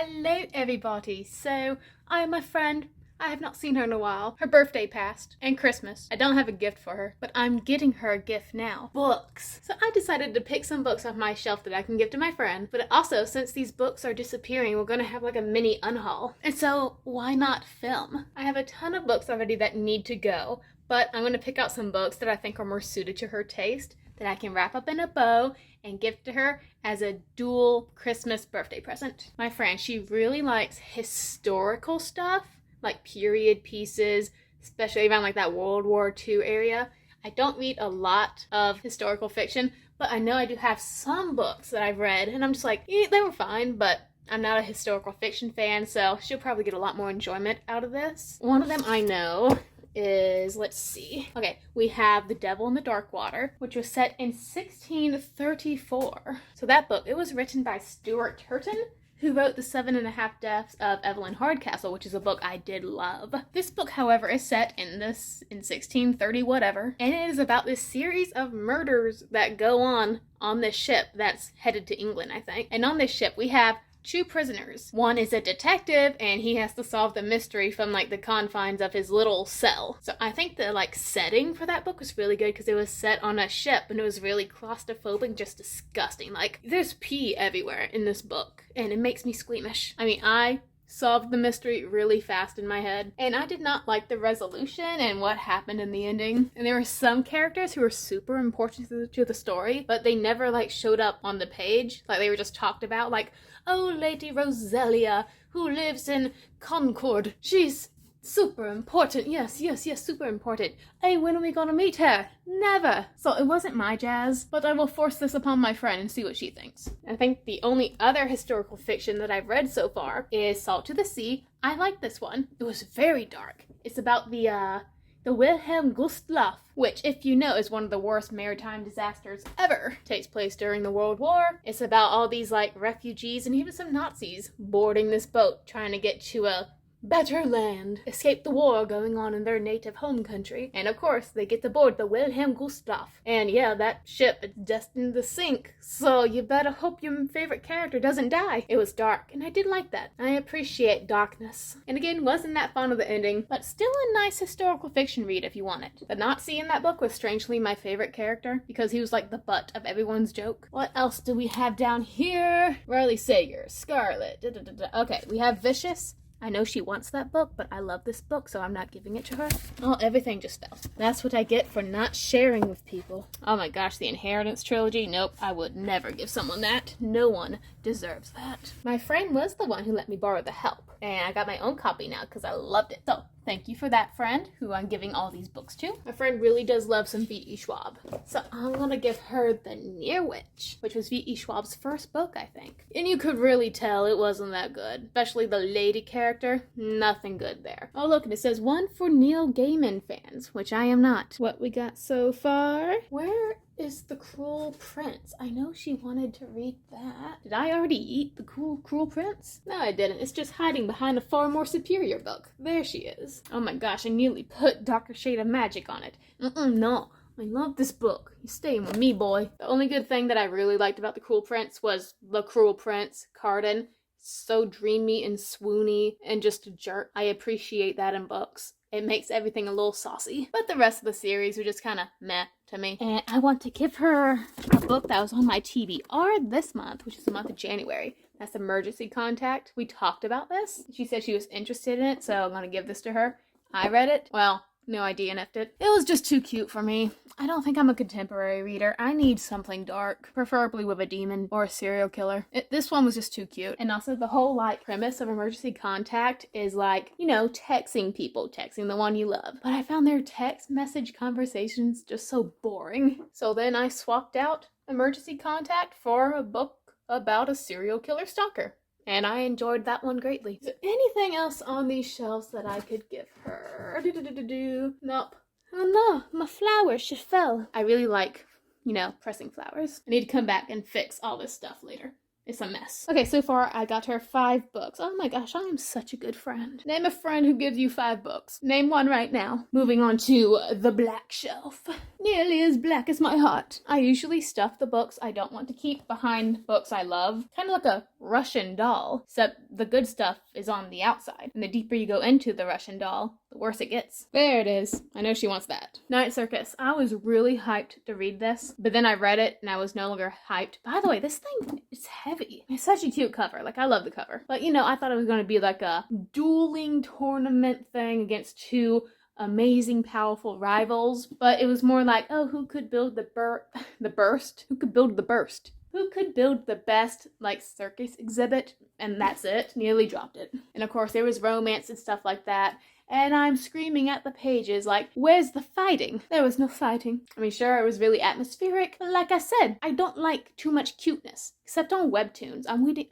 Hello everybody. So, I'm a friend. I have not seen her in a while. Her birthday passed, and Christmas. I don't have a gift for her, but I'm getting her a gift now. Books. So I decided to pick some books off my shelf that I can give to my friend, but also, since these books are disappearing, we're gonna have like a mini unhaul. And so, why not film? I have a ton of books already that need to go, but I'm gonna pick out some books that I think are more suited to her taste, that I can wrap up in a bow and give to her as a dual Christmas birthday present. My friend, she really likes historical stuff, like period pieces, especially around like that World War II area. I don't read a lot of historical fiction, but I know I do have some books that I've read, and I'm just like, they were fine, but I'm not a historical fiction fan, so she'll probably get a lot more enjoyment out of this. One of them I know is, let's see. Okay, we have The Devil in the Dark Water, which was set in 1634. So that book, it was written by Stuart Turton, who wrote The 7.5 Deaths of Evelyn Hardcastle, which is a book I did love. This book, however, is set in 1630 whatever, and it is about this series of murders that go on this ship that's headed to England, I think. And on this ship, we have two prisoners. One is a detective, and he has to solve the mystery from like the confines of his little cell. So I think the like setting for that book was really good because it was set on a ship and it was really claustrophobic, just disgusting. Like, there's pee everywhere in this book and it makes me squeamish. I mean, I solved the mystery really fast in my head, and I did not like the resolution and what happened in the ending. And there were some characters who were super important to the story, but they never like showed up on the page. Like, they were just talked about, like, oh, Lady Roselia, who lives in Concord. She's super important. Yes, super important. Hey, when are we gonna meet her? Never. So it wasn't my jazz, but I will force this upon my friend and see what she thinks. I think the only other historical fiction that I've read so far is Salt to the Sea. I like this one. It was very dark. It's about the Wilhelm Gustloff, which, if you know, is one of the worst maritime disasters ever. Takes place during the World War. It's about all these, like, refugees and even some Nazis boarding this boat, trying to get to a better land, escape the war going on in their native home country. And of course, they get to board the Wilhelm Gustloff. And yeah, that ship is destined to sink, so you better hope your favorite character doesn't die. It was dark, and I did like that. I appreciate darkness. And again, wasn't that fond of the ending, but still a nice historical fiction read if you want it. The Nazi in that book was strangely my favorite character, because he was like the butt of everyone's joke. What else do we have down here? Riley Sager, Scarlet, Okay, we have Vicious. I know she wants that book, but I love this book, so I'm not giving it to her. Oh, everything just fell. That's what I get for not sharing with people. Oh my gosh, the Inheritance Trilogy? Nope, I would never give someone that. No one deserves that. My friend was the one who let me borrow The Help, and I got my own copy now because I loved it. So, thank you for that friend who I'm giving all these books to. My friend really does love some V.E. Schwab. So I'm gonna give her The Near Witch, which was V.E. Schwab's first book, I think. And you could really tell it wasn't that good. Especially the lady character. Nothing good there. Oh look, and it says one for Neil Gaiman fans, which I am not. What we got so far? Where is The Cruel Prince? I know she wanted to read that. Did I already eat The Cruel Prince? No, I didn't. It's just hiding behind a far more superior book. There she is. Oh my gosh, I nearly put Darker Shade of Magic on it. No. I love this book. You're staying with me, boy. The only good thing that I really liked about The Cruel Prince was The Cruel Prince, Cardan. So dreamy and swoony and just a jerk. I appreciate that in books. It makes everything a little saucy. But the rest of the series were just kind of meh to me. And I want to give her a book that was on my TBR this month, which is the month of January. That's Emergency Contact. We talked about this. She said she was interested in it, so I'm going to give this to her. I read it. Well, no, I DNF'd it. It was just too cute for me. I don't think I'm a contemporary reader. I need something dark, preferably with a demon or a serial killer. This one was just too cute. And also the whole like premise of Emergency Contact is like, you know, texting people, texting the one you love. But I found their text message conversations just so boring. So then I swapped out Emergency Contact for a book about a serial killer stalker. And I enjoyed that one greatly. Is there anything else on these shelves that I could give her? Nope. Oh no, my flowers, she fell. I really like, you know, pressing flowers. I need to come back and fix all this stuff later. It's a mess. Okay, so far I got her 5 books. Oh my gosh, I am such a good friend. Name a friend who gives you 5 books. Name one right now. Moving on to the black shelf. Nearly as black as my heart. I usually stuff the books I don't want to keep behind books I love. Kind of like a Russian doll, except the good stuff is on the outside. And the deeper you go into the Russian doll, the worse it gets. There it is. I know she wants that. Night Circus. I was really hyped to read this, but then I read it and I was no longer hyped. By the way, this thing is heavy. It's such a cute cover. Like, I love the cover. But, you know, I thought it was going to be like a dueling tournament thing against 2 amazing, powerful rivals. But it was more like, oh, who could build the burst? Who could build the burst? Who could build the best, like, circus exhibit? And that's it. Nearly dropped it. And of course, there was romance and stuff like that. And I'm screaming at the pages like, where's the fighting? There was no fighting. I mean, sure, it was really atmospheric, but like I said, I don't like too much cuteness, except on webtoons. I'm weeding.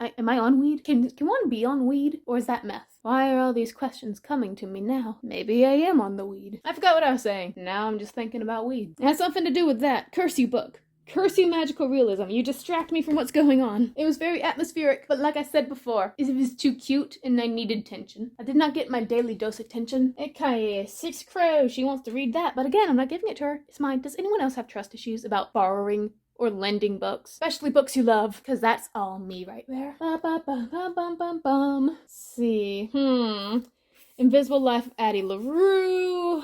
Am I on weed? Can one be on weed? Or is that meth? Why are all these questions coming to me now? Maybe I am on the weed. I forgot what I was saying. Now I'm just thinking about weed. It has something to do with that. Curse you, book. Curse you, magical realism. You distract me from what's going on. It was very atmospheric, but like I said before, it was too cute and I needed tension. I did not get my daily dose of tension. Okay, 6 Crows. She wants to read that, but again, I'm not giving it to her. It's mine. Does anyone else have trust issues about borrowing or lending books? Especially books you love, because that's all me right there. Let's see. Invisible Life of Addie LaRue.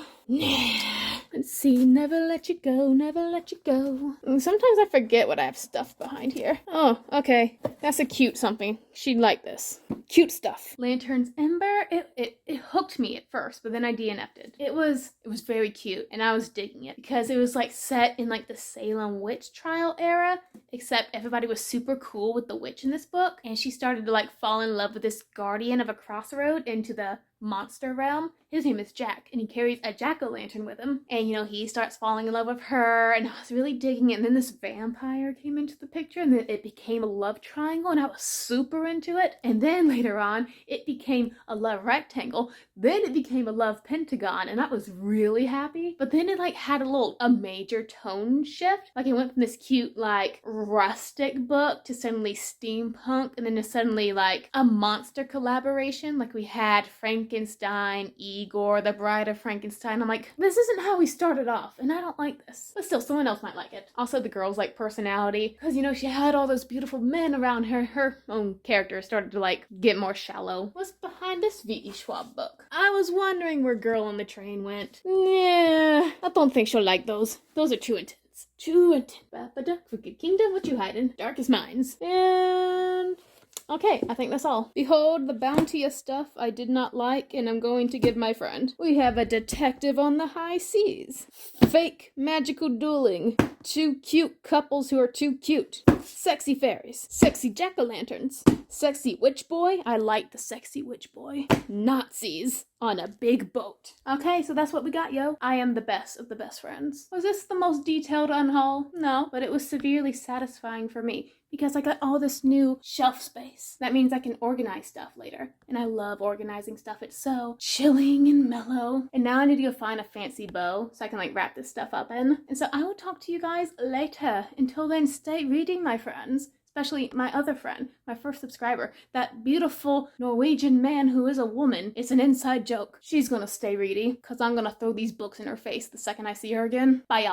Let's see, never let you go, never let you go. Sometimes I forget what I have stuffed behind here. Oh, okay. That's a cute something. She'd like this. Cute stuff. Lantern's Ember, it hooked me at first, but then I DNF'd. It was very cute, and I was digging it, because it was like set in like the Salem witch trial era, except everybody was super cool with the witch in this book, and she started to like fall in love with this guardian of a crossroad into the monster realm. His name is Jack, and he carries a jack-o'-lantern with him. And, you know, he starts falling in love with her, and I was really digging it. And then this vampire came into the picture, and then it became a love triangle, and I was super into it. And then later on, it became a love rectangle. Then it became a love pentagon, and I was really happy. But then it, like, had a major tone shift. Like, it went from this cute, like, rustic book to suddenly steampunk, and then to suddenly, like, a monster collaboration. Like, we had Frankenstein, Igor, the Bride of Frankenstein. I'm like, this isn't how we started off, and I don't like this. But still, someone else might like it. Also, the girl's, like, personality. Because, you know, she had all those beautiful men around her. Her own character started to, like, get more shallow. What's behind this V.E. Schwab book? I was wondering where Girl on the Train went. Yeah, I don't think she'll like those. Those are too intense. Too intense. Crooked Kingdom, what you hiding? Darkest Minds. And... okay, I think that's all. Behold the bounty of stuff I did not like and I'm going to give my friend. We have a detective on the high seas. Fake magical dueling. 2 cute couples who are too cute. Sexy fairies. Sexy jack-o'-lanterns. Sexy witch boy. I like the sexy witch boy. Nazis on a big boat. Okay, so that's what we got, yo. I am the best of the best friends. Was this the most detailed unhaul? No, but it was severely satisfying for me because I got all this new shelf space. That means I can organize stuff later. And I love organizing stuff. It's so chilling and mellow. And now I need to go find a fancy bow so I can like wrap this stuff up in. And so I will talk to you guys later. Until then, stay reading, my friends. Especially my other friend, my first subscriber, that beautiful Norwegian man who is a woman. It's an inside joke. She's gonna stay reading because I'm gonna throw these books in her face the second I see her again. Bye, y'all.